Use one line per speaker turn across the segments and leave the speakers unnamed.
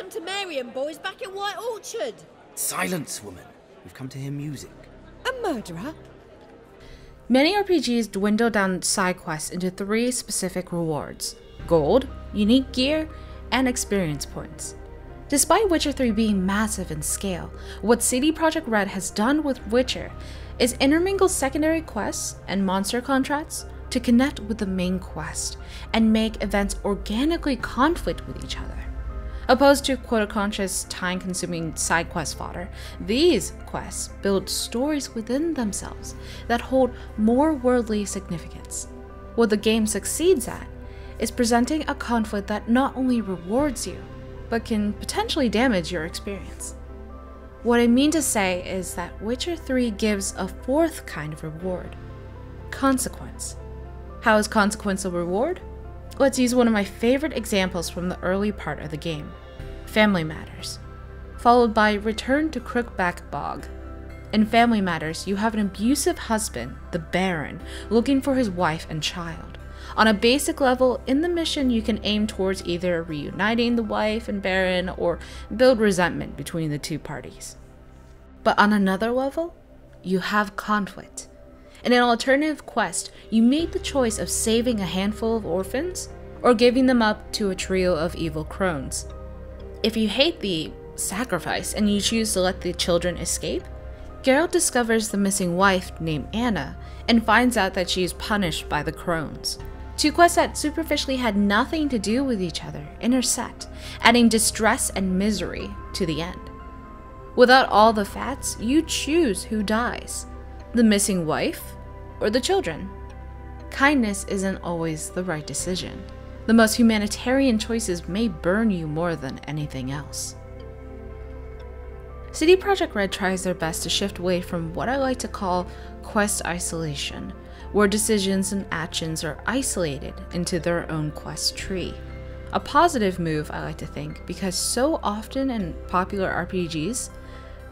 come to Marion, boys, back in White Orchard.
Silence, woman. We've come to hear music.
A murderer?
Many RPGs dwindle down side quests into 3 specific rewards: gold, unique gear, and experience points. Despite Witcher 3 being massive in scale, what CD Projekt Red has done with Witcher is intermingle secondary quests and monster contracts to connect with the main quest and make events organically conflict with each other. Opposed to quota-conscious, time-consuming side quest fodder, these quests build stories within themselves that hold more worldly significance. What the game succeeds at is presenting a conflict that not only rewards you, but can potentially damage your experience. What I mean to say is that Witcher 3 gives a 4th kind of reward: consequence. How is consequence a reward? Let's use one of my favorite examples from the early part of the game: Family Matters, followed by Return to Crookback Bog. In Family Matters, you have an abusive husband, the Baron, looking for his wife and child. On a basic level, in the mission you can aim towards either reuniting the wife and Baron or build resentment between the 2 parties. But on another level, you have conflict. In an alternative quest, you made the choice of saving a handful of orphans or giving them up to a trio of evil crones. If you hate the sacrifice and you choose to let the children escape, Geralt discovers the missing wife named Anna and finds out that she is punished by the crones. 2 quests that superficially had nothing to do with each other intersect, adding distress and misery to the end. Without all the facts, you choose who dies: the missing wife or the children. Kindness isn't always the right decision. The most humanitarian choices may burn you more than anything else. CD Projekt Red tries their best to shift away from what I like to call quest isolation, where decisions and actions are isolated into their own quest tree. A positive move, I like to think, because so often in popular RPGs,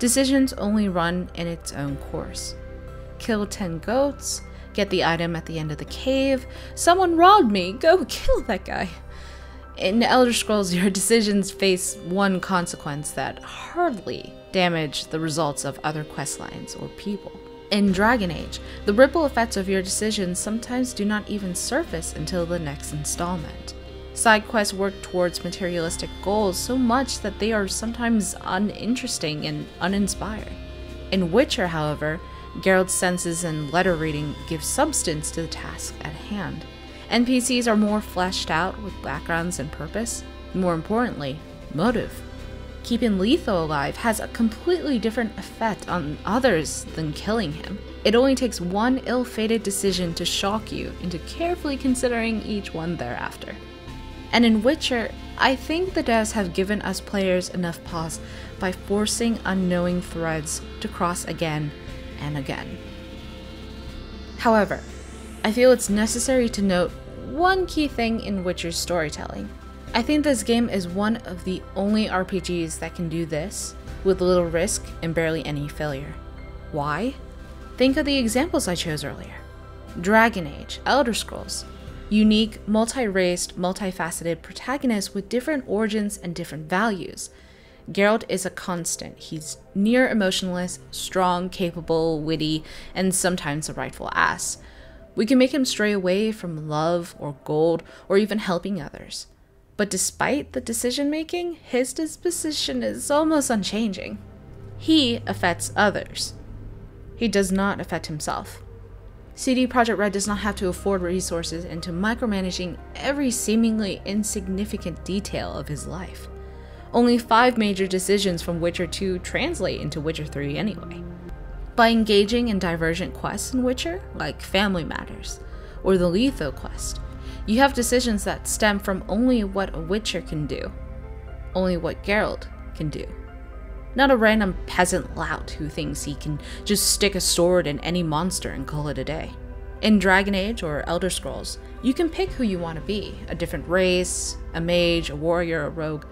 decisions only run in its own course. Kill 10 goats, get the item at the end of the cave, someone robbed me, go kill that guy. In Elder Scrolls, your decisions face one consequence that hardly damage the results of other questlines or people. In Dragon Age, the ripple effects of your decisions sometimes do not even surface until the next installment. Side quests work towards materialistic goals so much that they are sometimes uninteresting and uninspired. In Witcher, however, Geralt's senses and letter reading give substance to the task at hand. NPCs are more fleshed out with backgrounds and purpose, more importantly, motive. Keeping Letho alive has a completely different effect on others than killing him. It only takes one ill-fated decision to shock you into carefully considering each one thereafter. And in Witcher, I think the devs have given us players enough pause by forcing unknowing threads to cross again and again. However, I feel it's necessary to note one key thing in Witcher's storytelling. I think this game is one of the only RPGs that can do this with little risk and barely any failure. Why? Think of the examples I chose earlier. Dragon Age, Elder Scrolls. Unique, multi-raced, multifaceted protagonists with different origins and different values. Geralt is a constant. He's near emotionless, strong, capable, witty, and sometimes a rightful ass. We can make him stray away from love or gold or even helping others. But despite the decision-making, his disposition is almost unchanging. He affects others. He does not affect himself. CD Projekt Red does not have to afford resources into micromanaging every seemingly insignificant detail of his life. Only 5 major decisions from Witcher 2 translate into Witcher 3 anyway. By engaging in divergent quests in Witcher, like Family Matters, or the Letho quest, you have decisions that stem from only what a Witcher can do, only what Geralt can do. Not a random peasant lout who thinks he can just stick a sword in any monster and call it a day. In Dragon Age or Elder Scrolls, you can pick who you want to be, a different race, a mage, a warrior, a rogue.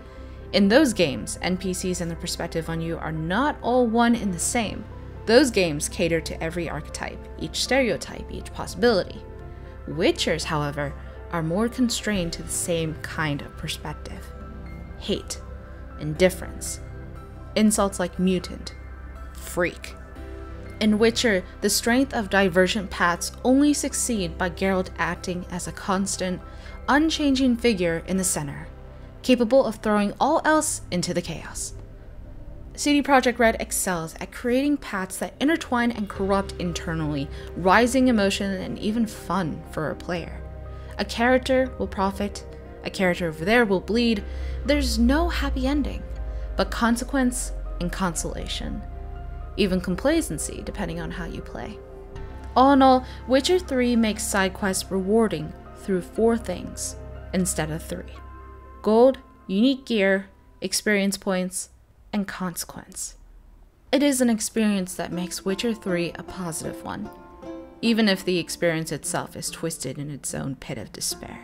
In those games, NPCs and their perspective on you are not all one and the same. Those games cater to every archetype, each stereotype, each possibility. Witchers, however, are more constrained to the same kind of perspective: hate. indifference. Insults like mutant, freak. In Witcher, the strength of divergent paths only succeed by Geralt acting as a constant, unchanging figure in the center, capable of throwing all else into the chaos. CD Projekt Red excels at creating paths that intertwine and corrupt internally, rising emotion and even fun for a player. A character will profit, a character over there will bleed. There's no happy ending, but consequence and consolation. Even complacency, depending on how you play. All in all, Witcher 3 makes side quests rewarding through 4 things instead of 3. Gold, unique gear, experience points, and consequence. It is an experience that makes Witcher 3 a positive one, even if the experience itself is twisted in its own pit of despair.